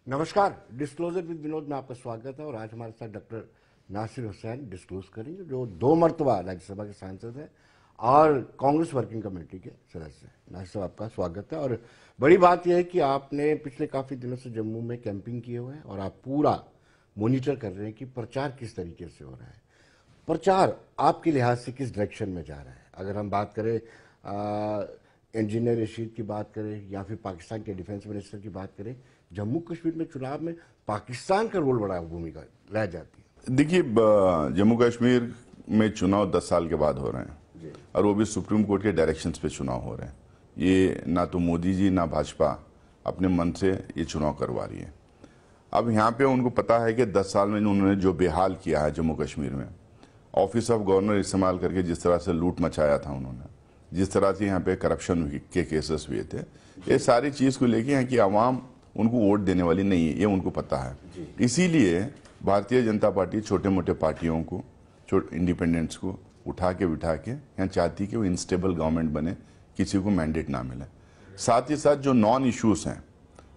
नमस्कार। Disclosure with Vinod में आपका स्वागत है और आज हमारे साथ डॉक्टर नासिर हुसैन डिस्क्लोज करेंगे जो 2 मरतबा राज्यसभा के सांसद हैं और कांग्रेस वर्किंग कमेटी के सदस्य हैं। नासिर साहब, आपका स्वागत है। और बड़ी बात यह है कि आपने पिछले काफ़ी दिनों से जम्मू में कैंपिंग किए हुए हैं और आप पूरा मॉनिटर कर रहे हैं कि प्रचार किस तरीके से हो रहा है। प्रचार आपके लिहाज से किस डायरेक्शन में जा रहा है? अगर हम बात करें इंजीनियर रशीद की बात करें या फिर पाकिस्तान के डिफेंस मिनिस्टर की बात करें, जम्मू कश्मीर में चुनाव में पाकिस्तान का रोल बड़ा भूमिका रह जाती है। देखिए, जम्मू कश्मीर में चुनाव 10 साल के बाद हो रहे हैं और वो भी सुप्रीम कोर्ट के डायरेक्शंस पे चुनाव हो रहे हैं। ये ना तो मोदी जी ना भाजपा अपने मन से ये चुनाव करवा रही है। अब यहाँ पे उनको पता है कि 10 साल में उन्होंने जो बेहाल किया है जम्मू कश्मीर में, ऑफिस ऑफ गवर्नर इस्तेमाल करके जिस तरह से लूट मचाया था उन्होंने, जिस तरह से यहाँ पे करप्शन के केसेस हुए थे, ये सारी चीज़ को लेके यहाँ की आवाम उनको वोट देने वाली नहीं है, ये उनको पता है। इसीलिए भारतीय जनता पार्टी छोटे मोटे पार्टियों को, इंडिपेंडेंट्स को उठा के बिठा के यहाँ चाहती कि वो इंस्टेबल गवर्नमेंट बने, किसी को मैंडेट ना मिले। साथ ही साथ जो नॉन इश्यूज हैं,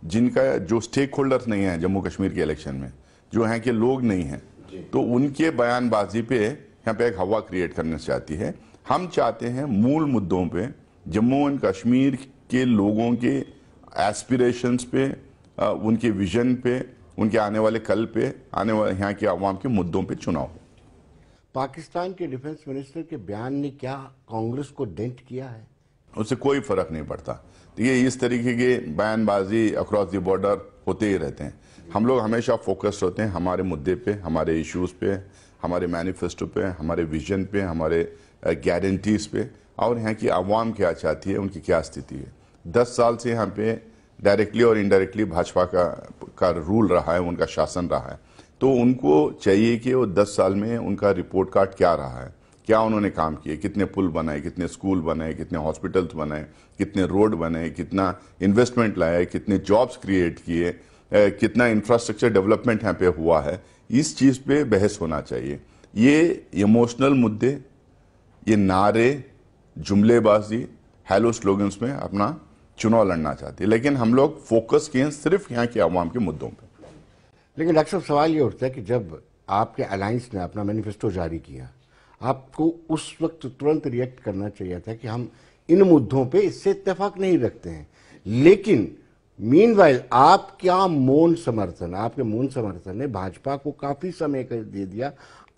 जिनका जो स्टेक होल्डर्स नहीं है जम्मू कश्मीर के इलेक्शन में, जो यहाँ के लोग नहीं हैं, तो उनके बयानबाजी पे यहाँ पे एक हवा क्रिएट करना चाहती है। हम चाहते हैं मूल मुद्दों पे, जम्मू एंड कश्मीर के लोगों के एस्पिरेशंस पे, उनके विजन पे, उनके आने वाले कल पे, आने वाले यहाँ के आवाम के मुद्दों पे चुनाव हो। पाकिस्तान के डिफेंस मिनिस्टर के बयान ने क्या कांग्रेस को डेंट किया है? उससे कोई फर्क नहीं पड़ता। देखिए, इस तरीके के बयानबाजी अक्रॉस द बॉर्डर होते ही रहते हैं। हम लोग हमेशा फोकस्ड होते हैं हमारे मुद्दे पे, हमारे इश्यूज पे, हमारे मैनिफेस्टो पे, हमारे विजन पे, हमारे गारंटीज पे, और यहाँ की आवाम क्या चाहती है, उनकी क्या स्थिति है। 10 साल से यहाँ पे डायरेक्टली और इनडायरेक्टली भाजपा का रूल रहा है, उनका शासन रहा है। तो उनको चाहिए कि वो 10 साल में उनका रिपोर्ट कार्ड क्या रहा है, क्या उन्होंने काम किए, कितने पुल बनाए, कितने स्कूल बनाए, कितने हॉस्पिटल्स बनाए, कितने रोड बनाए, कितना इन्वेस्टमेंट लाया, कितने जॉब्स क्रिएट किए, कितना इंफ्रास्ट्रक्चर डेवलपमेंट यहाँ पे हुआ है। इस चीज़ पे बहस होना चाहिए। ये इमोशनल मुद्दे, ये नारे, जुमलेबाजी, हेलो स्लोगन्स में अपना चुनाव लड़ना चाहते हैं, लेकिन हम लोग फोकस किए सिर्फ यहाँ के आवाम के मुद्दों पे। लेकिन डॉक्टर साहब, सवाल ये उठता है कि जब आपके अलायंस ने अपना मैनिफेस्टो जारी किया, आपको उस वक्त तुरंत रिएक्ट करना चाहिए था कि हम इन मुद्दों पे इससे इत्तेफाक नहीं रखते हैं। लेकिन मीनवाइल आपके मौन समर्थन ने भाजपा को काफी समय दे दिया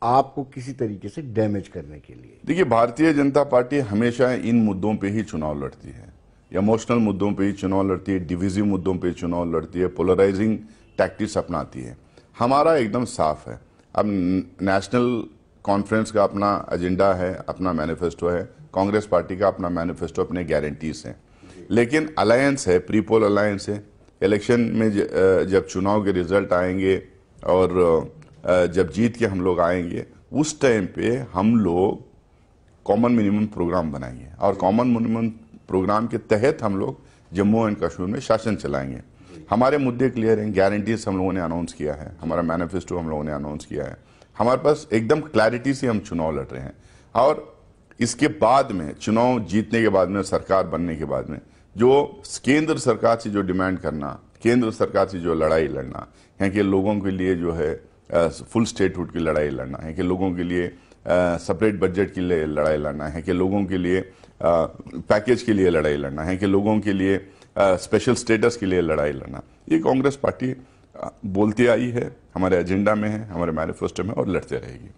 आपको किसी तरीके से डैमेज करने के लिए। देखिए, भारतीय जनता पार्टी हमेशा इन मुद्दों पे ही चुनाव लड़ती है, इमोशनल मुद्दों पे ही चुनाव लड़ती है, डिविजिव मुद्दों पे चुनाव लड़ती है, पोलराइजिंग टैक्टिक्स अपनाती है। हमारा एकदम साफ है। अब नेशनल कॉन्फ्रेंस का अपना एजेंडा है, अपना मैनिफेस्टो है, कांग्रेस पार्टी का अपना मैनिफेस्टो, अपने गारंटीज हैं। लेकिन अलायंस है, प्री पोल अलायंस है। इलेक्शन में जब चुनाव के रिजल्ट आएंगे और जब जीत के हम लोग आएंगे, उस टाइम पे हम लोग कॉमन मिनिमम प्रोग्राम बनाएंगे और कॉमन मिनिमम प्रोग्राम के तहत हम लोग जम्मू एंड कश्मीर में शासन चलाएंगे। हमारे मुद्दे क्लियर हैं, गारंटीज हम लोगों ने अनाउंस किया है, हमारा मैनिफेस्टो हम लोगों ने अनाउंस किया है। हमारे पास एकदम क्लैरिटी से हम चुनाव लड़ रहे हैं। और इसके बाद में, चुनाव जीतने के बाद में, सरकार बनने के बाद में, जो केंद्र सरकार से जो डिमांड करना, केंद्र सरकार से जो लड़ाई लड़ना, यहाँ के लोगों के लिए जो है फुल स्टेटहुड की लड़ाई लड़ना है, कि लोगों के लिए सेपरेट बजट के लिए लड़ाई लड़ना है, कि लोगों के लिए पैकेज के लिए लड़ाई लड़ना है, कि लोगों के लिए स्पेशल स्टेटस के लिए लड़ाई लड़ना, ये कांग्रेस पार्टी बोलती आई है, हमारे एजेंडा में है, हमारे मैनिफेस्टो में, और लड़ते रहेगी।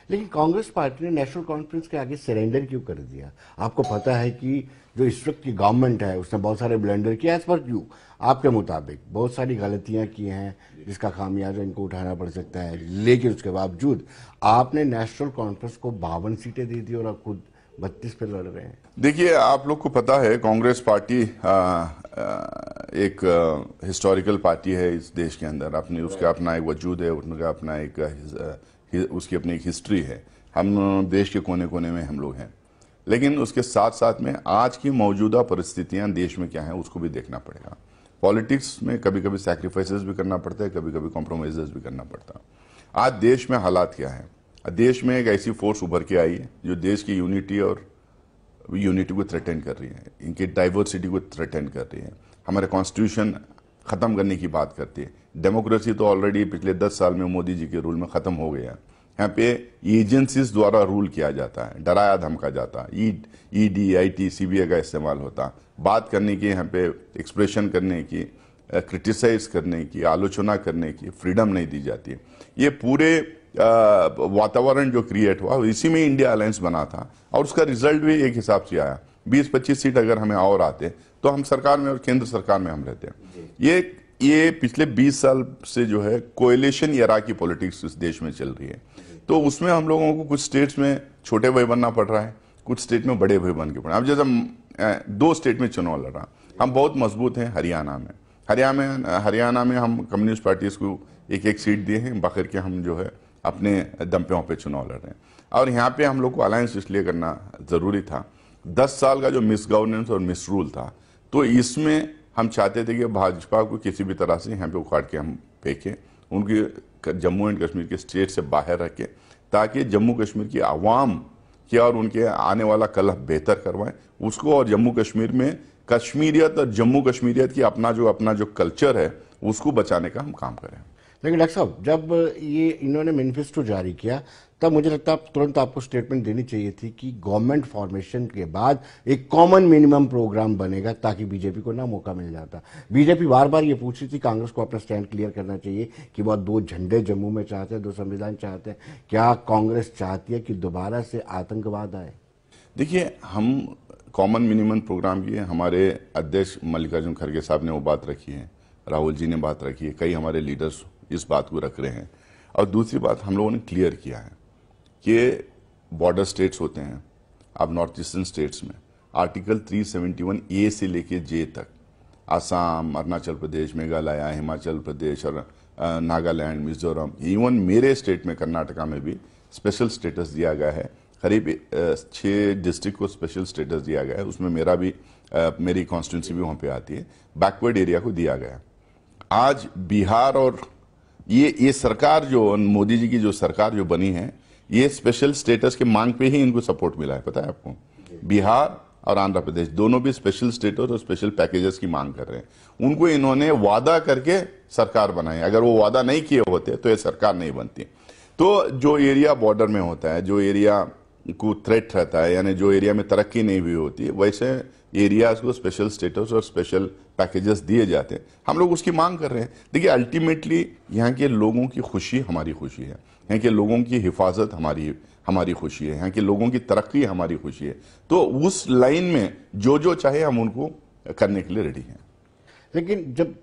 लेकिन कांग्रेस पार्टी ने नेशनल कॉन्फ्रेंस के आगे सरेंडर क्यों कर दिया? आपको पता है कि जो इस वक्त की गवर्नमेंट है उसने बहुत सारे ब्लेंडर किया। एज पर क्यों आपके मुताबिक बहुत सारी गलतियां की हैं जिसका खामियाजा इनको उठाना पड़ सकता है, लेकिन उसके बावजूद आपने नेशनल कॉन्फ्रेंस को 52 सीटें दे दी और आप खुद 32 पे लड़ रहे हैं। देखिए, आप लोग को पता है कांग्रेस पार्टी एक हिस्टोरिकल पार्टी है इस देश के अंदर। अपनी उसका अपना एक वजूद है, उनका अपना एक उसकी अपनी एक हिस्ट्री है। हम देश के कोने कोने में हम लोग हैं, लेकिन उसके साथ साथ में आज की मौजूदा परिस्थितियां देश में क्या है उसको भी देखना पड़ेगा। पॉलिटिक्स में कभी कभी सैक्रिफाइसेस भी करना पड़ता है, कभी कभी कॉम्प्रोमाइजेस भी करना पड़ता है। आज देश में हालात क्या है? देश में एक ऐसी फोर्स उभर के आई है जो देश की यूनिटी को थ्रेटन कर रही है, इनकी डाइवर्सिटी को थ्रेटन कर रही है। हमारे कॉन्स्टिट्यूशन खत्म करने की बात करती है। डेमोक्रेसी तो ऑलरेडी पिछले 10 साल में मोदी जी के रूल में खत्म हो गया। यहाँ पे एजेंसीज द्वारा रूल किया जाता है, डराया धमका जाता है, ईडी, आईटी, सीबीआई का इस्तेमाल होता है। बात करने की, यहाँ पे एक्सप्रेशन करने की, क्रिटिसाइज करने की, आलोचना करने की फ्रीडम नहीं दी जाती है। ये पूरे वातावरण जो क्रिएट हुआ इसी में इंडिया अलायंस बना था और उसका रिजल्ट भी एक हिसाब से आया। 20-25 सीट अगर हमें और आते तो हम सरकार में और केंद्र सरकार में हम रहते हैं। ये पिछले 20 साल से जो है कोएलिशन एरा की पॉलिटिक्स इस देश में चल रही है। तो उसमें हम लोगों को कुछ स्टेट्स में छोटे भाई बनना पड़ रहा है, कुछ स्टेट में बड़े भाई बन के पड़ रहा है। अब जैसे 2 स्टेट में चुनाव लड़ रहा, हम बहुत मजबूत हैं हरियाणा में हम कम्युनिस्ट पार्टीज को एक सीट दिए हैं, बाकी के हम जो है अपने दम पे वहाँ पे चुनाव लड़ रहे हैं। और यहाँ पे हम लोग को अलायंस इसलिए करना जरूरी था, 10 साल का जो मिस गवर्नेंस और मिस रूल था, तो इसमें हम चाहते थे कि भाजपा को किसी भी तरह से यहाँ पे उखाड़ के हम फेंकें, उनकी जम्मू एंड कश्मीर के स्टेट से बाहर रखें, ताकि जम्मू कश्मीर की आवाम की और उनके आने वाला कल बेहतर करवाएं उसको। और जम्मू कश्मीर में कश्मीरियत और जम्मू कश्मीरियत की अपना जो कल्चर है उसको बचाने का हम काम करें। लेकिन डॉक्टर साहब, जब ये इन्होंने मैनिफेस्टो जारी किया तब मुझे लगता है तुरंत आपको स्टेटमेंट देनी चाहिए थी कि गवर्नमेंट फॉर्मेशन के बाद एक कॉमन मिनिमम प्रोग्राम बनेगा, ताकि बीजेपी को ना मौका मिल जाता। बीजेपी बार बार ये पूछ रही थी कांग्रेस को अपना स्टैंड क्लियर करना चाहिए कि वह 2 झंडे जम्मू में चाहते हैं, 2 संविधान चाहते हैं। क्या कांग्रेस चाहती है कि दोबारा से आतंकवाद आए? देखिए, हम कॉमन मिनिमम प्रोग्राम की हमारे अध्यक्ष मल्लिकार्जुन खड़गे साहब ने वो बात रखी है, राहुल जी ने बात रखी है, कई हमारे लीडर्स इस बात को रख रहे हैं। और दूसरी बात हम लोगों ने क्लियर किया है कि बॉर्डर स्टेट्स होते हैं, अब नॉर्थ ईस्टर्न स्टेट्स में आर्टिकल 371A से लेके जे तक, आसाम, अरुणाचल प्रदेश, मेघालय, हिमाचल प्रदेश और नागालैंड, मिजोरम, इवन मेरे स्टेट में कर्नाटका में भी स्पेशल स्टेटस दिया गया है। करीब 6 डिस्ट्रिक्ट को स्पेशल स्टेटस दिया गया है, उसमें मेरी कॉन्स्टिट्यूंसी भी वहाँ पे आती है। बैकवर्ड एरिया को दिया गया। आज बिहार और ये सरकार जो मोदी जी की जो सरकार जो बनी है, ये स्पेशल स्टेटस के मांग पे ही इनको सपोर्ट मिला है। पता है आपको, बिहार और आंध्र प्रदेश दोनों भी स्पेशल स्टेटस और स्पेशल पैकेजेस की मांग कर रहे हैं। उनको इन्होंने वादा करके सरकार बनाई, अगर वो वादा नहीं किए होते तो ये सरकार नहीं बनती। तो जो एरिया बॉर्डर में होता है, जो एरिया को थ्रेट रहता है, यानी जो एरिया में तरक्की नहीं हुई होती है, वैसे एरियाज को स्पेशल स्टेटस और स्पेशल पैकेजेस दिए जाते हैं। हम लोग उसकी मांग कर रहे हैं। देखिए, अल्टीमेटली यहाँ के लोगों की खुशी हमारी खुशी है, यहाँ के लोगों की हिफाजत हमारी खुशी है, यहाँ के लोगों की तरक्की हमारी खुशी है। तो उस लाइन में जो चाहे हम उनको करने के लिए रेडी हैं। लेकिन जब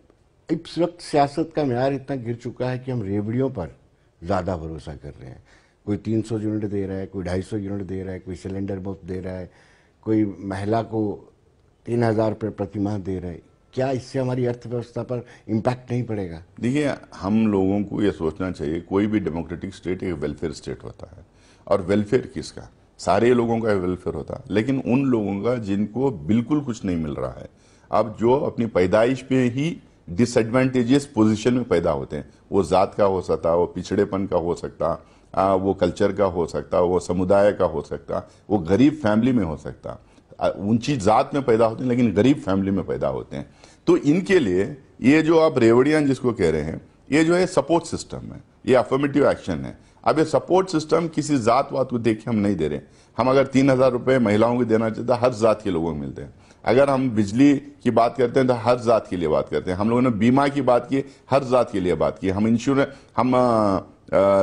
इस वक्त सियासत का म्यार इतना गिर चुका है कि हम रेवड़ियों पर ज़्यादा भरोसा कर रहे हैं, कोई 300 यूनिट दे रहा है, कोई 250 यूनिट दे रहा है, कोई सिलेंडर मुफ्त दे रहा है, कोई महिला को 3000 रुपये प्रति माह दे रहा है, क्या इससे हमारी अर्थव्यवस्था पर इम्पैक्ट नहीं पड़ेगा? देखिए, हम लोगों को ये सोचना चाहिए, कोई भी डेमोक्रेटिक स्टेट एक वेलफेयर स्टेट होता है। और वेलफेयर किसका? सारे लोगों का वेलफेयर होता है, लेकिन उन लोगों का जिनको बिल्कुल कुछ नहीं मिल रहा है। अब जो अपनी पैदाइश पे ही डिसएडवांटेजियस पोजीशन में पैदा होते हैं, वो जात का हो सकता, वो पिछड़ेपन का हो सकता, वो कल्चर का हो सकता, वो समुदाय का हो सकता, वो गरीब फैमिली में हो सकता, ऊंची जात में पैदा होते हैं लेकिन गरीब फैमिली में पैदा होते हैं। तो इनके लिए ये जो आप रेवड़ियां जिसको कह रहे हैं, ये जो है सपोर्ट सिस्टम है, ये अफर्मेटिव एक्शन है। अब ये सपोर्ट सिस्टम किसी जात वात को देख के हम नहीं दे रहे। हम अगर 3000 रुपये महिलाओं को देना चाहते हैं, हर जात के लोगों को मिलते हैं। अगर हम बिजली की बात करते हैं तो हर जात के लिए बात करते हैं। हम लोगों ने बीमा की बात की, हर जात के लिए बात की। हम इंश्योरेंस, हम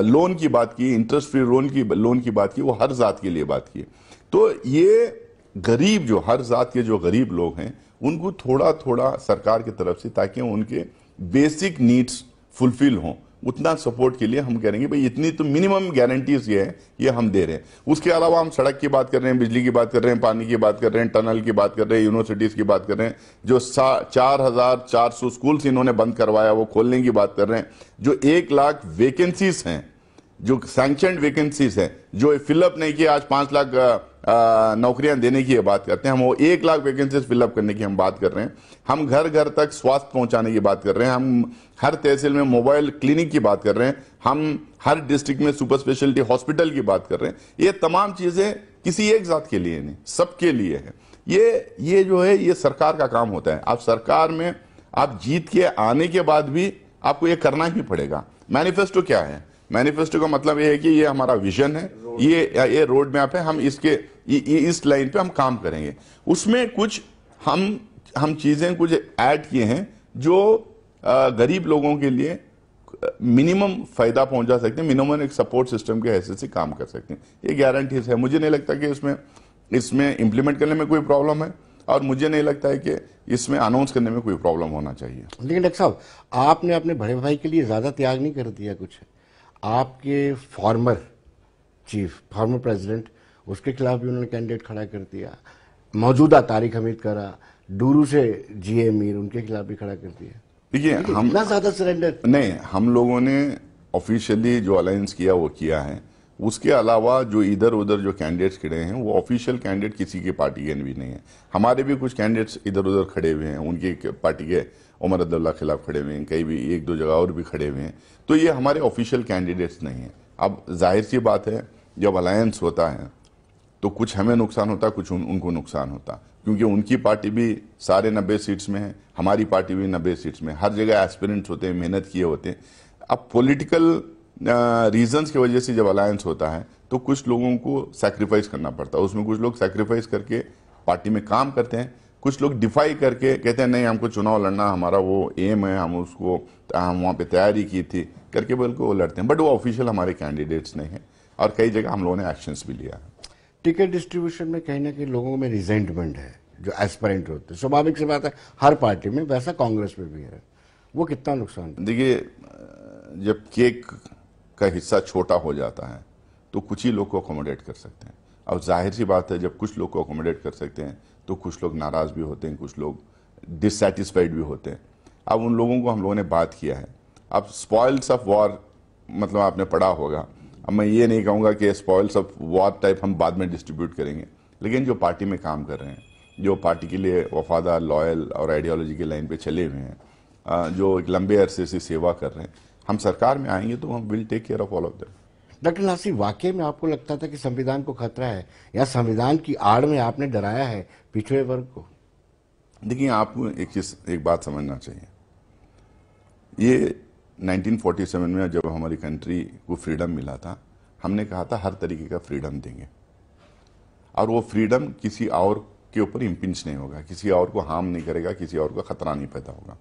लोन की बात की, इंटरेस्ट फ्री लोन की बात की, वो हर जात के लिए बात की। तो ये गरीब, जो हर जात के जो गरीब लोग हैं, उनको थोड़ा थोड़ा सरकार की तरफ से, ताकि उनके बेसिक नीड्स फुलफिल हों, उतना सपोर्ट के लिए हम करेंगे भाई इतनी तो मिनिमम गारंटीज ये है, ये हम दे रहे हैं। उसके अलावा हम सड़क की बात कर रहे हैं, बिजली की बात कर रहे हैं, पानी की बात कर रहे हैं, टनल की बात कर रहे हैं, यूनिवर्सिटीज की बात कर रहे हैं। जो 4400 स्कूल्स इन्होंने बंद करवाया वो खोलने की बात कर रहे हैं। जो 1 लाख वैकेंसीज हैं, जो सैंक्शनड वैकेंसीज हैं, जो फिलअप नहीं किए, आज 5 लाख नौकरियां देने की बात करते हैं। हम वो 1 लाख वैकेंसीज फिलअप करने की हम बात कर रहे हैं। हम घर घर तक स्वास्थ्य पहुंचाने की बात कर रहे हैं। हम हर तहसील में मोबाइल क्लिनिक की बात कर रहे हैं। हम हर डिस्ट्रिक्ट में सुपर स्पेशलिटी हॉस्पिटल की बात कर रहे हैं। ये तमाम चीजें किसी एक जात के लिए नहीं, सबके लिए है। ये जो है, ये सरकार का काम होता है। अब सरकार में आप जीत के आने के बाद भी आपको ये करना ही पड़ेगा। मैनिफेस्टो क्या है? मैनिफेस्टो का मतलब ये है कि ये हमारा विजन है, ये रोड मैप है, हम इस लाइन पे हम काम करेंगे। उसमें कुछ हम चीजें कुछ ऐड किए हैं जो गरीब लोगों के लिए मिनिमम फायदा पहुंचा सकते हैं, मिनिमम एक सपोर्ट सिस्टम के हैसियत से काम कर सकते हैं। ये गारंटीज है। मुझे नहीं लगता कि इसमें इंप्लीमेंट करने में कोई प्रॉब्लम है, और मुझे नहीं लगता है कि इसमें अनाउंस करने में कोई प्रॉब्लम होना चाहिए। लेकिन डॉक्टर साहब, आपने अपने बड़े भाई के लिए ज्यादा त्याग नहीं कर दिया कुछ? आपके फॉर्मर प्रेसिडेंट, उसके खिलाफ भी उन्होंने कैंडिडेट खड़ा कर दिया। मौजूदा तारिक हमीद करा, डूरू से जीए मीर, उनके खिलाफ भी खड़ा कर दिया। देखिए, हम इतना ज्यादा सरेंडर नहीं, हम लोगों ने ऑफिशियली जो अलायंस किया वो किया है। उसके अलावा जो इधर उधर जो कैंडिडेट्स खड़े हैं वो ऑफिशियल कैंडिडेट किसी की पार्टी के भी नहीं है। हमारे भी कुछ कैंडिडेट्स इधर उधर खड़े हुए हैं, उनकी पार्टी के उमर अब्दुल्ला खिलाफ खड़े हुए हैं, कई भी एक दो जगह और भी खड़े हुए हैं। तो ये हमारे ऑफिशियल कैंडिडेट्स नहीं है। अब जाहिर सी बात है, जब अलायंस होता है तो कुछ हमें नुकसान होता, कुछ उनको नुकसान होता, क्योंकि उनकी पार्टी भी सारे 90 सीट्स में है, हमारी पार्टी भी 90 सीट्स में। हर जगह एस्पिरेंट्स होते हैं, मेहनत किए होते हैं। अब पॉलिटिकल रीजंस की वजह से जब अलायंस होता है तो कुछ लोगों को सैक्रिफाइस करना पड़ता है। उसमें कुछ लोग सैक्रिफाइस करके पार्टी में काम करते हैं, कुछ लोग डिफाई करके कहते हैं नहीं, हमको चुनाव लड़ना, हमारा वो एम है, हम वहाँ पे तैयारी की थी करके बिल्कुल वो लड़ते हैं। बट वो ऑफिशियल हमारे कैंडिडेट्स नहीं है, और कई जगह हम लोगों ने एक्शंस भी लिया है। टिकट डिस्ट्रीब्यूशन में कहीं ना कहीं लोगों में रिजेंटमेंट है, जो एस्पिरेंट होते हैं, स्वाभाविक सी बात है, हर पार्टी में, वैसा कांग्रेस में भी है। वो कितना नुकसान? देखिए, जब केक का हिस्सा छोटा हो जाता है तो कुछ ही लोग को अकोमोडेट कर सकते हैं। अब जाहिर सी बात है, जब कुछ लोग को अकोमोडेट कर सकते हैं तो कुछ लोग नाराज भी होते हैं, कुछ लोग डिससेटिस्फाइड भी होते हैं। अब उन लोगों को हम लोगों ने बात किया है। अब स्पॉइल्स ऑफ वॉर मतलब आपने पढ़ा होगा। अब मैं ये नहीं कहूँगा कि स्पॉइल्स ऑफ वॉर टाइप हम बाद में डिस्ट्रीब्यूट करेंगे, लेकिन जो पार्टी में काम कर रहे हैं, जो पार्टी के लिए वफादार, लॉयल और आइडियोलॉजी की लाइन पे चले हुए हैं, जो एक लंबे अरसे से सेवा कर रहे हैं, हम सरकार में आएंगे तो हम will take care of all of them. Doctor Nasir, वाकई में आपको लगता था कि संविधान को खतरा है, या संविधान की आड़ में आपने डराया है पिछड़े वर्ग को? देखिए, आपको एक बात समझना चाहिए। ये 1947 में जब हमारी कंट्री को फ्रीडम मिला था, हमने कहा था हर तरीके का फ्रीडम देंगे, और वो फ्रीडम किसी और के ऊपर इम्पिंच नहीं होगा, किसी और को हार्म नहीं करेगा, किसी और का खतरा नहीं पैदा होगा।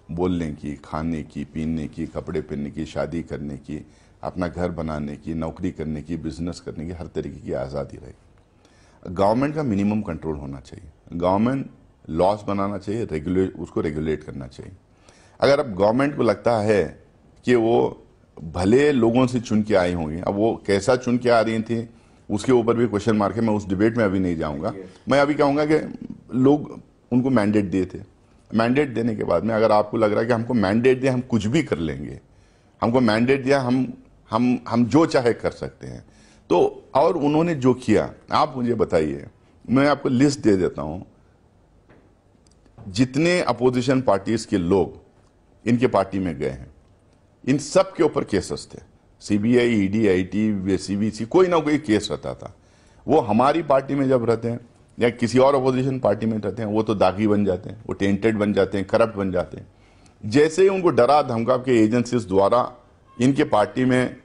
बोलने की, खाने की, पीने की, कपड़े पहनने की, शादी करने की, अपना घर बनाने की, नौकरी करने की, बिजनेस करने की, हर तरीके की आज़ादी रहेगी। गवर्नमेंट का मिनिमम कंट्रोल होना चाहिए, गवर्नमेंट लॉस बनाना चाहिए, उसको रेगुलेट करना चाहिए। अगर अब गवर्नमेंट को लगता है कि वो भले लोगों से चुन के आई होंगी, अब वो कैसा चुन के आ रही थी उसके ऊपर भी क्वेश्चन मार्क है, मैं उस डिबेट में अभी नहीं जाऊंगा। मैं अभी कहूंगा कि लोग उनको मैंडेट दिए थे। मैंडेट देने के बाद में अगर आपको लग रहा है कि हमको मैंडेट दिया, हम कुछ भी कर लेंगे, हमको मैंडेट दिया, हम जो चाहे कर सकते हैं, तो और उन्होंने जो किया, आप मुझे बताइए, मैं आपको लिस्ट दे देता हूं, जितने अपोजिशन पार्टीज के लोग इनके पार्टी में गए हैं, इन सब के ऊपर केसेस थे। सीबीआई, ईडी, आईटी, सीबीसी, कोई ना कोई केस रहता था। वो हमारी पार्टी में जब रहते हैं या किसी और अपोजिशन पार्टी में रहते हैं, वो तो दागी बन जाते हैं, वो टेंटेड बन जाते हैं, करप्ट बन जाते हैं। जैसे ही उनको डरा धमका के एजेंसीज द्वारा इनके पार्टी में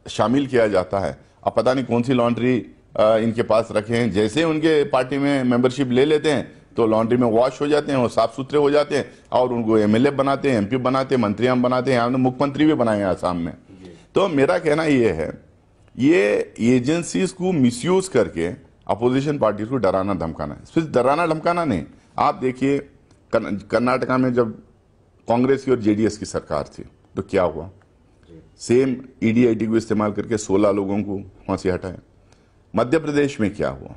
शामिल किया जाता है, अब पता नहीं कौन सी लॉन्ड्री इनके पास रखे हैं, जैसे उनके पार्टी में मेंबरशिप ले लेते हैं तो लॉन्ड्री में वॉश हो जाते हैं, वो साफ सुथरे हो जाते हैं, और उनको एमएलए बनाते हैं, एमपी बनाते हैं, मंत्री हम बनाते हैं, हमने मुख्यमंत्री भी बनाए हैं आसाम में। तो मेरा कहना ये है, ये एजेंसीज को मिसयूज करके अपोजिशन पार्टीज को डराना धमकाना है। सिर्फ डराना धमकाना नहीं, आप देखिए कर्नाटका में जब कांग्रेस की और जेडीएस की सरकार थी तो क्या हुआ, सेम ईडीआईटी को इस्तेमाल करके 16 लोगों को वहां से हटाया। मध्य प्रदेश में क्या हुआ,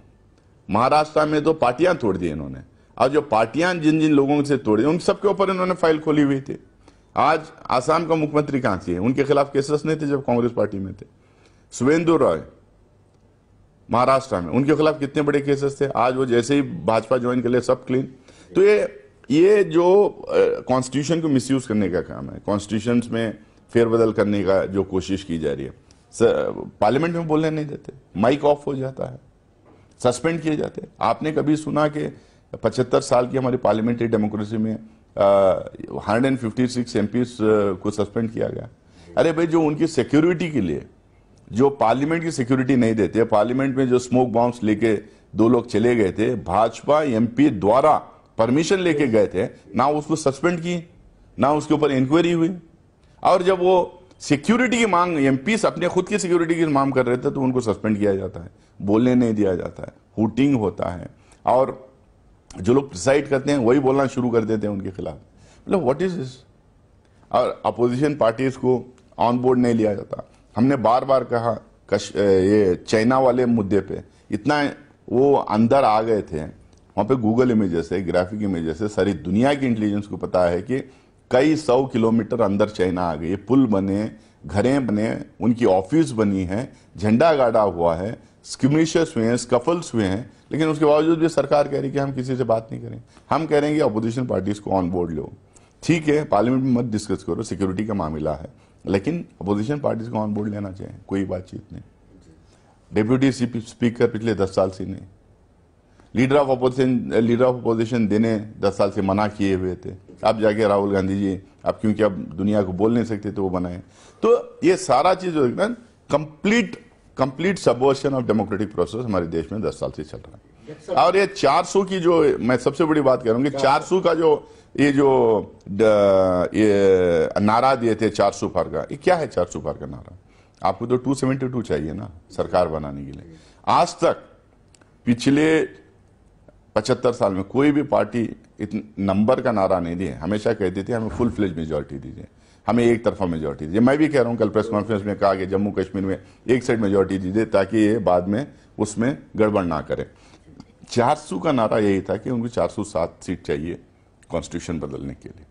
महाराष्ट्र में तो पार्टियां तोड़ दी इन्होंने, और जो पार्टियां जिन जिन लोगों से तोड़ी उन सबके ऊपर इन्होंने फाइल खोली हुई थी। आज आसाम का मुख्यमंत्री कहां से है, उनके खिलाफ केसेस नहीं थे जब कांग्रेस पार्टी में थे। सुवेंदु रॉय महाराष्ट्र में, उनके खिलाफ कितने बड़े केसेस थे, आज वो जैसे ही भाजपा ज्वाइन कर ले सब क्लीन। तो ये जो कॉन्स्टिट्यूशन को मिसयूज करने का काम है, कॉन्स्टिट्यूशन में फेरबदल करने का जो कोशिश की जा रही है, पार्लियामेंट में बोलने नहीं देते, माइक ऑफ हो जाता है, सस्पेंड किए जाते हैं। आपने कभी सुना कि 75 साल की हमारी पार्लियामेंट्री डेमोक्रेसी में 156 एमपीज को सस्पेंड किया गया। अरे भाई, जो उनकी सिक्योरिटी के लिए, जो पार्लियामेंट की सिक्योरिटी नहीं देते, पार्लियामेंट में जो स्मोक बॉम्ब्स लेके 2 लोग चले गए थे, भाजपा एमपी द्वारा परमिशन लेके गए थे, ना उसको सस्पेंड की, ना उसके ऊपर इंक्वायरी हुई। और जब वो सिक्योरिटी की मांग, एमपीस अपने खुद की सिक्योरिटी की मांग कर रहे थे, तो उनको सस्पेंड किया जाता है, बोलने नहीं दिया जाता है, हुटिंग होता है, और जो लोग प्रिसाइड करते हैं वही बोलना शुरू कर देते हैं उनके खिलाफ। मतलब व्हाट इज दिस? और अपोजिशन पार्टीज को ऑन बोर्ड नहीं लिया जाता। हमने बार बार कहा, ये चाइना वाले मुद्दे पे इतना वो अंदर आ गए थे, वहां पे गूगल इमेजेस है, ग्राफिक इमेजेस है, सारी दुनिया की इंटेलिजेंस को पता है कि कई 100 किलोमीटर अंदर चाइना आ गई, पुल बने, घरें बने, उनकी ऑफिस बनी है, झंडा गाड़ा हुआ है, स्किमिशस हुए हैं, स्कफल्स हुए हैं, लेकिन उसके बावजूद भी सरकार कह रही कि हम किसी से बात नहीं करें। हम कह रहे हैं कि अपोजिशन पार्टीज को ऑन बोर्ड लो, ठीक है, पार्लियामेंट में मत डिस्कस करो, सिक्योरिटी का मामला है, लेकिन अपोजिशन पार्टीज को ऑन बोर्ड लेना चाहिए, कोई बातचीत नहीं। डिप्यूटी स्पीकर पिछले 10 साल से नहीं, लीडर ऑफ अपोजिशन देने 10 साल से मना किए हुए थे। अब जाके राहुल गांधी जी, अब क्योंकि अब दुनिया को बोल नहीं सकते तो वो बनाए। तो ये सारा चीज जो है ना, complete subversion of democratic process हमारे देश में 10 साल से चल रहा है। और ये 400 की जो मैं सबसे बड़ी बात कह रहा हूँ कि 400 का जो ये नारा दिए थे 400 पार का, ये क्या है 400 पार का नारा? आपको तो 272 चाहिए ना सरकार बनाने के लिए। आज तक पिछले 75 साल में कोई भी पार्टी नंबर का नारा नहीं दिए, हमेशा कहती थी हमें फुल फ्लेज मेजोरिटी दीजिए, हमें एक तरफा मेजोरिटी दीजिए। मैं भी कह रहा हूं, कल प्रेस कॉन्फ्रेंस में कहा कि जम्मू कश्मीर में एक साइड मेजोरिटी दीजिए ताकि ये बाद में उसमें गड़बड़ ना करे। 400 का नारा यही था कि उनको 407 सीट चाहिए कॉन्स्टिट्यूशन बदलने के लिए।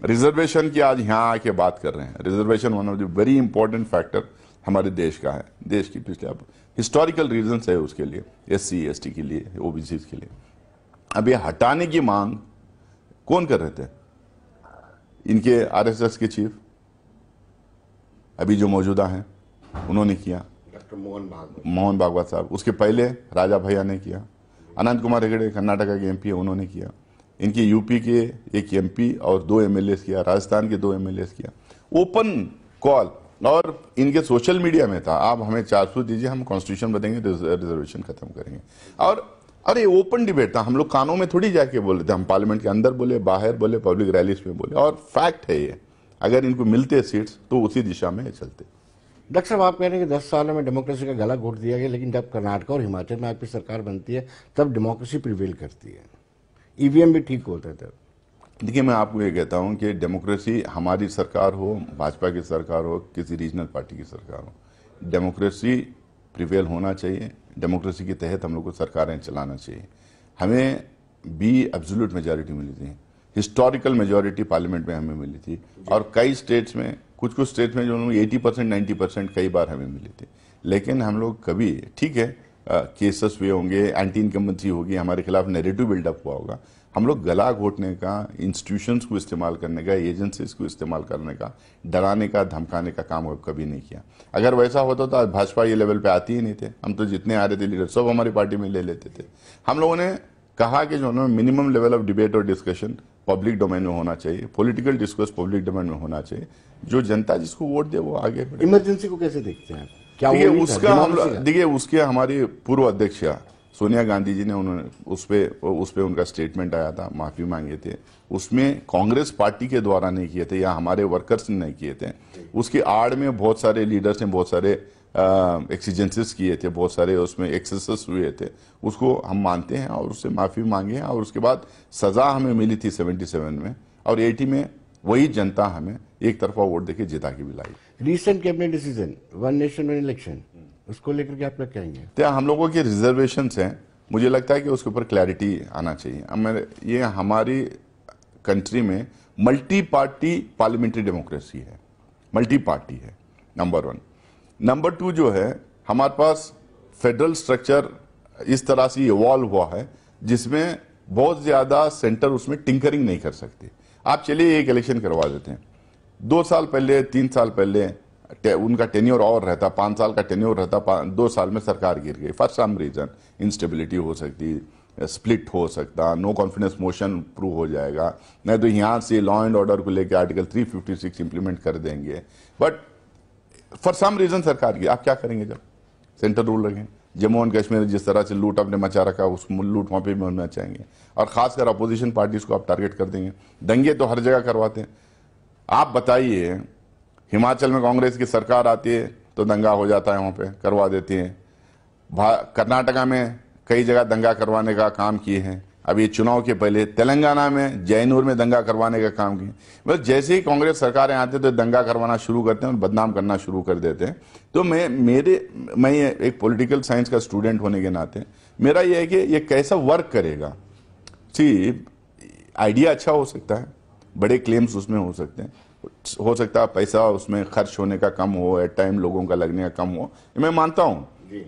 रिजर्वेशन की आज यहां आके बात कर रहे हैं। Reservation one of the very important factor हमारे देश का है, देश की पिछले अब हिस्टोरिकल रीजन है उसके लिए, SC ST के लिए, OBC के लिए। अब ये हटाने की मांग कौन कर रहे थे? इनके RSS के चीफ अभी जो मौजूदा हैं उन्होंने किया, डॉक्टर मोहन भागवत साहब। उसके पहले राजा भैया ने किया, अनंत कुमार हेगड़े कर्नाटका के MP उन्होंने किया, इनके यूपी के एक MP और 2 MLAs किया, राजस्थान के 2 MLAs किया। ओपन कॉल, और इनके सोशल मीडिया में था, आप हमें 400 दीजिए, हम कॉन्स्टिट्यूशन बदलेंगे, रिजर्वेशन खत्म करेंगे। और ये ओपन डिबेट था, हम लोग कानों में थोड़ी जाके बोल रहे थे, हम पार्लियामेंट के अंदर बोले, बाहर बोले, पब्लिक रैलीज में बोले, और फैक्ट है ये। अगर इनको मिलते सीट्स तो उसी दिशा में चलते। डॉक्टर साहब, आप कह रहे हैं कि 10 सालों में डेमोक्रेसी का गला घोट दिया गया, लेकिन जब कर्नाटक और हिमाचल में आपकी सरकार बनती है तब डेमोक्रेसी प्रिवेल करती है, EVM भी ठीक होता है तब। देखिए, मैं आपको ये कहता हूं कि डेमोक्रेसी हमारी सरकार हो, भाजपा की सरकार हो, किसी रीजनल पार्टी की सरकार हो, डेमोक्रेसी प्रिवेल होना चाहिए। डेमोक्रेसी के तहत हम लोग को सरकारें चलाना चाहिए। हमें भी एब्सोल्यूट मेजॉरिटी मिली थी, हिस्टोरिकल मेजॉरिटी पार्लियामेंट में हमें मिली थी, और कई स्टेट्स में, कुछ स्टेट्स में जो 80% 90% कई बार हमें मिली थी। लेकिन हम लोग कभी, ठीक है, केसेस हुए होंगे, एंटी इनकम्बेंसी होगी, हमारे खिलाफ नैरेटिव बिल्डअप हुआ होगा, हम लोग गला घोटने का, इंस्टीट्यूशंस को इस्तेमाल करने का, एजेंसीज को इस्तेमाल करने का, डराने का, धमकाने का काम कभी नहीं किया। अगर वैसा होता तो आज भाजपा ये लेवल पे आती ही नहीं थे। हम तो जितने आ रहे थे लीडर सब हमारी पार्टी में ले लेते थे। हम लोगों ने कहा कि जो मिनिमम लेवल ऑफ डिबेट और डिस्कशन पब्लिक डोमेन में होना चाहिए, पॉलिटिकल डिस्कोर्स पब्लिक डोमेन में होना चाहिए, जो जनता जिसको वोट दे वो आगे बढ़े। इमरजेंसी को कैसे देखते हैं? क्या देखिए उसका हम देखिए उसके हमारी पूर्व अध्यक्ष सोनिया गांधी जी ने उन्होंने उस पे उनका स्टेटमेंट आया था, माफी मांगे थे। उसमें कांग्रेस पार्टी के द्वारा नहीं किए थे या हमारे वर्कर्स ने नहीं किए थे। उसकी आड़ में बहुत सारे लीडर्स ने बहुत सारे एक्सीजेंसेस किए थे, बहुत सारे उसमें एक्सेसेस हुए थे। उसको हम मानते हैं और उससे माफी मांगे हैं, और उसके बाद सजा हमें मिली थी 77 में, और 80 में वही जनता हमें एक तरफा वोट देके जिता के भी लाई। Recent cabinet decision, one nation one election, उसको लेकर के आप लोग कहेंगे? तो हम लोगों के रिजर्वेशंस हैं, मुझे लगता है कि उसके ऊपर क्लैरिटी आना चाहिए। ये हमारी कंट्री में मल्टी पार्टी पार्लियामेंट्री डेमोक्रेसी है, मल्टी पार्टी है, नंबर 1। नंबर 2 जो है, हमारे पास फेडरल स्ट्रक्चर इस तरह से इवॉल्व हुआ है जिसमें बहुत ज्यादा सेंटर उसमें टिंकरिंग नहीं कर सकते। आप चलिए एक इलेक्शन करवा देते हैं, 2 साल पहले 3 साल पहले उनका टेन्योर और रहता, 5 साल का टेन्योर रहता, 2 साल में सरकार गिर गई फॉर सम रीजन, इंस्टेबिलिटी हो सकती, स्प्लिट हो सकता, नो कॉन्फिडेंस मोशन प्रूव हो जाएगा, नहीं तो यहाँ से लॉ एंड ऑर्डर को लेकर आर्टिकल 356 इंप्लीमेंट कर देंगे, बट फॉर सम रीजन सरकार की, आप क्या करेंगे जब सेंटर रूल रखें? जम्मू एंड कश्मीर जिस तरह से लूट आपने मचा रखा, उस लूट वहां पे भी मचाएंगे, और खासकर अपोजिशन पार्टीज को आप टारगेट कर देंगे। दंगे तो हर जगह करवाते हैं। आप बताइए, हिमाचल में कांग्रेस की सरकार आती है तो दंगा हो जाता है, वहां पे करवा देती है। कर्नाटका में कई जगह दंगा करवाने का काम किए हैं। अब ये चुनाव के पहले तेलंगाना में जयनूर में दंगा करवाने का काम किए। बस जैसे ही कांग्रेस सरकारें आते हैं तो दंगा करवाना शुरू करते हैं और बदनाम करना शुरू कर देते हैं। तो मैं एक पॉलिटिकल साइंस का स्टूडेंट होने के नाते मेरा ये है कि ये कैसा वर्क करेगा। सी आइडिया अच्छा हो सकता है, बड़े क्लेम्स उसमें हो सकते हैं, हो सकता है पैसा उसमें खर्च होने का कम हो, एट टाइम लोगों का लगने का कम हो, मैं मानता हूं,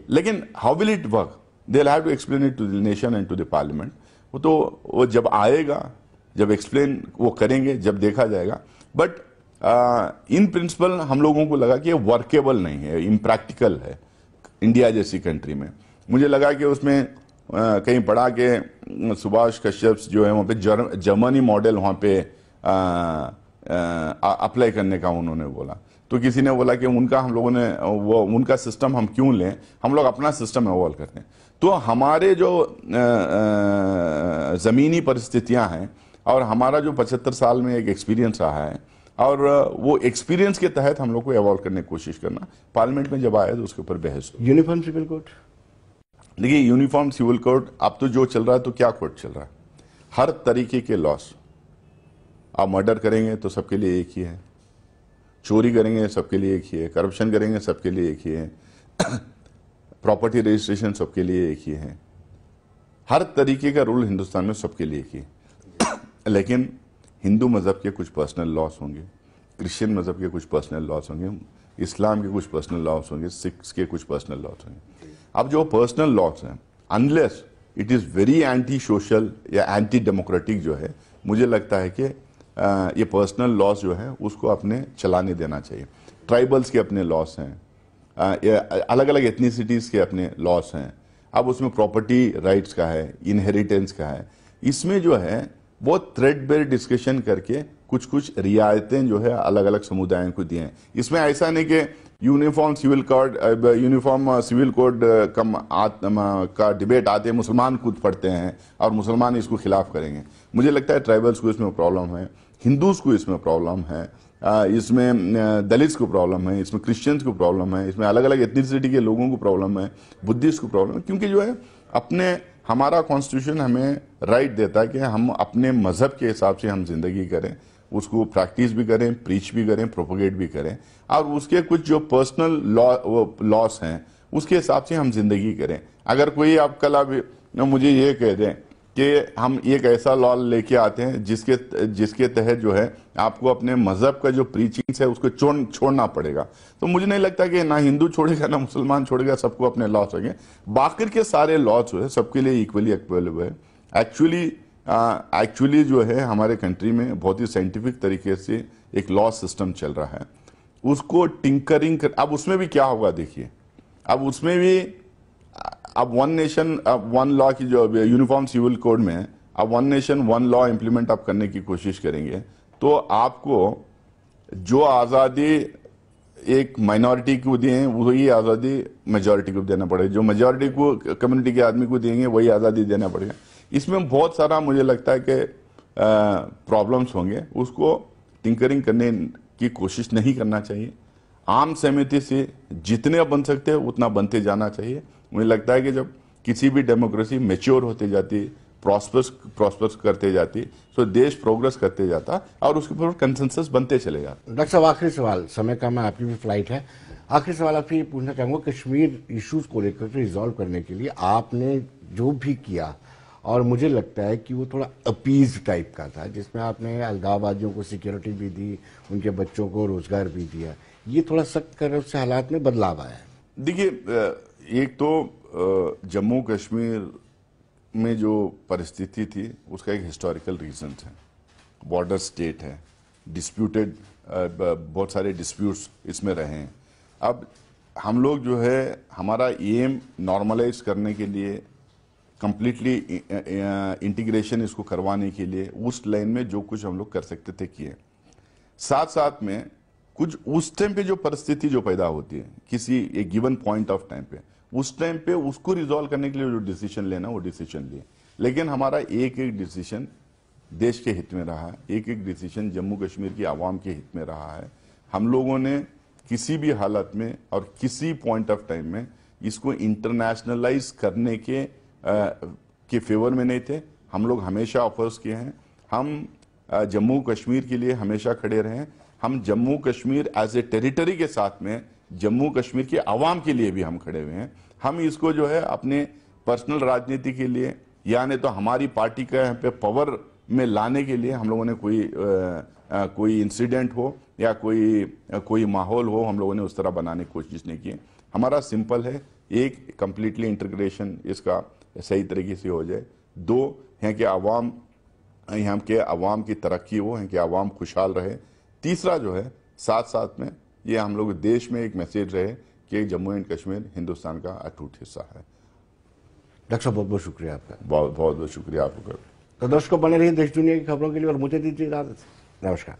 लेकिन how will it work, they will have to explain it to the nation and to the parliament. वो जब आएगा, जब एक्सप्लेन वो करेंगे, जब देखा जाएगा। बट इन प्रिंसिपल हम लोगों को लगा कि ये वर्केबल नहीं है, इम्प्रैक्टिकल है इंडिया जैसी कंट्री में। मुझे लगा कि उसमें कहीं पढ़ा के सुभाष कश्यप जो है वहाँ पे जर्मनी मॉडल वहाँ पे अप्लाई करने का उन्होंने बोला। तो किसी ने बोला कि उनका हम लोगों ने वो उनका सिस्टम हम क्यों लें, हम लोग अपना सिस्टम इवॉल्व करते हैं। तो हमारे जो ज़मीनी परिस्थितियां हैं और हमारा जो 75 साल में एक एक्सपीरियंस रहा है, और वो एक्सपीरियंस के तहत हम लोग को इवॉल्व करने की कोशिश करना, पार्लियामेंट में जब आया तो उसके ऊपर बहस हो। यूनिफॉर्म सिविल कोड, देखिए यूनिफॉर्म सिविल कोड अब तो जो चल रहा है, तो क्या कोड चल रहा है, हर तरीके के लॉस। आप मर्डर करेंगे तो सबके लिए एक ही है, चोरी करेंगे सबके लिए एक ही है, करप्शन करेंगे सबके लिए एक ही है, प्रॉपर्टी रजिस्ट्रेशन सबके लिए एक ही है, हर तरीके का रूल हिंदुस्तान में सबके लिए एक ही है। लेकिन हिंदू मजहब के कुछ पर्सनल लॉस होंगे, क्रिश्चियन मजहब के कुछ पर्सनल लॉस होंगे, इस्लाम के कुछ पर्सनल लॉस होंगे, सिख्स के कुछ पर्सनल लॉस होंगे। अब जो पर्सनल लॉस हैं, unless it is very anti social या एंटी डेमोक्रेटिक जो है, मुझे लगता है कि ये पर्सनल लॉस जो है उसको अपने चलाने देना चाहिए। ट्राइबल्स के अपने लॉस हैं, अलग अलग एथनिसिटीज के अपने लॉस हैं। अब उसमें प्रॉपर्टी राइट्स का है, इनहेरिटेंस का है, इसमें जो है बहुत थ्रेडबेयर डिस्कशन करके कुछ कुछ रियायतें जो है अलग अलग समुदायों को दिए हैं। इसमें ऐसा नहीं कि यूनिफॉर्म सिविल कोड का डिबेट आते मुसलमान खुद पढ़ते हैं और मुसलमान इसको खिलाफ करेंगे। मुझे लगता है ट्राइबल्स को इसमें प्रॉब्लम है, हिंदूज को इसमें प्रॉब्लम है, इसमें दलित्स को प्रॉब्लम है, इसमें क्रिश्चियंस को प्रॉब्लम है, इसमें अलग अलग एथनिसिटी के लोगों को प्रॉब्लम है, बुद्धिस्ट को प्रॉब्लम है। क्योंकि जो है हमारा कॉन्स्टिट्यूशन हमें राइट देता है कि हम अपने मजहब के हिसाब से हम जिंदगी करें, उसको प्रैक्टिस भी करें, प्रीच भी करें, प्रोपोगेट भी करें, और उसके कुछ जो पर्सनल लॉस हैं उसके हिसाब से हम जिंदगी करें। अगर कोई आप कल मुझे ये कह दें कि हम एक ऐसा लॉ लेके आते हैं जिसके तहत जो है आपको अपने मजहब का जो प्रीचिंग्स है उसको छोड़ना पड़ेगा, तो मुझे नहीं लगता कि ना हिंदू छोड़ेगा ना मुसलमान छोड़ेगा, सबको अपने लॉ चाहिए। बाकी के सारे लॉ जो है सबके लिए इक्वली एक्वेलेबल है। एक्चुअली जो है हमारे कंट्री में बहुत ही साइंटिफिक तरीके से एक लॉ सिस्टम चल रहा है, उसको टिंकरिंग अब उसमें भी क्या होगा देखिए, अब उसमें भी अब वन नेशन वन लॉ की जो यूनिफॉर्म सिविल कोड में अब one nation one law implement आप करने की कोशिश करेंगे, तो आपको जो आज़ादी एक माइनॉरिटी को दिए वही आज़ादी मेजॉरिटी को देना पड़ेगा, जो मेजॉरिटी को कम्युनिटी के आदमी को देंगे वही आज़ादी देना पड़ेगा। इसमें बहुत सारा मुझे लगता है कि प्रॉब्लम्स होंगे, उसको टिंकरिंग करने की कोशिश नहीं करना चाहिए। आम सहमति से जितने बन सकते हैं उतना बनते जाना चाहिए। मुझे लगता है कि जब किसी भी डेमोक्रेसी मैच्योर होते जाती, प्रॉस्पर्स करते जाती, तो देश प्रोग्रेस करते जाता और उसके ऊपर कंसेंसस बनते चले जाते। डॉक्टर साहब, आखिरी सवाल, समय का मैं, आपकी भी फ्लाइट है, आखिरी सवाल आपसे ये पूछना चाहूँगा, कश्मीर इश्यूज को लेकर के रिजॉल्व करने के लिए आपने जो भी किया, और मुझे लगता है कि वो थोड़ा अपीज टाइप का था, जिसमें आपने अलगाववादियों को सिक्योरिटी भी दी, उनके बच्चों को रोजगार भी दिया, ये थोड़ा सख्त कर उससे हालात में बदलाव आया है। देखिए, एक तो जम्मू कश्मीर में जो परिस्थिति थी उसका एक हिस्टोरिकल रीजन है, बॉर्डर स्टेट है, डिस्प्यूटेड बहुत सारे डिस्प्यूट्स इसमें रहे हैं। अब हम लोग जो है हमारा एम नॉर्मलाइज करने के लिए, कंप्लीटली इंटीग्रेशन इसको करवाने के लिए उस लाइन में जो कुछ हम लोग कर सकते थे किए। साथ साथ में कुछ उस टाइम पे जो परिस्थिति जो पैदा होती है किसी एक गिवन पॉइंट ऑफ टाइम पे, उस टाइम पे उसको रिजॉल्व करने के लिए जो डिसीजन लेना वो डिसीजन लिए। लेकिन हमारा एक एक डिसीजन देश के हित में रहा है, एक एक डिसीजन जम्मू कश्मीर की आवाम के हित में रहा है। हम लोगों ने किसी भी हालत में और किसी पॉइंट ऑफ टाइम में इसको इंटरनेशनलाइज करने के फेवर में नहीं थे। हम लोग हमेशा ऑफर्स किए हैं, हम जम्मू कश्मीर के लिए हमेशा खड़े रहे। हम Jammu Kashmir as a territory के साथ में जम्मू कश्मीर के आवाम के लिए भी हम खड़े हुए हैं। हम इसको जो है अपने पर्सनल राजनीति के लिए या नहीं तो हमारी पार्टी का यहाँ पे पावर में लाने के लिए हम लोगों ने कोई इंसिडेंट हो या कोई माहौल हो, हम लोगों ने उस तरह बनाने की कोशिश नहीं की। हमारा सिंपल है, एक कंप्लीटली इंटीग्रेशन इसका सही तरीके से हो जाए, दो है कि यहाँ के आवाम की तरक्की हो, यहाँ के आवाम खुशहाल रहे, तीसरा जो है साथ साथ में ये हम लोग देश में एक मैसेज रहे कि जम्मू एंड कश्मीर हिंदुस्तान का अटूट हिस्सा है। डॉक्टर साहब बहुत बहुत शुक्रिया आपका। बहुत बहुत शुक्रिया आपका। तो दर्शकों बने रहिए देश दुनिया की खबरों के लिए और मुझे दीजिए इजाजत। नमस्कार।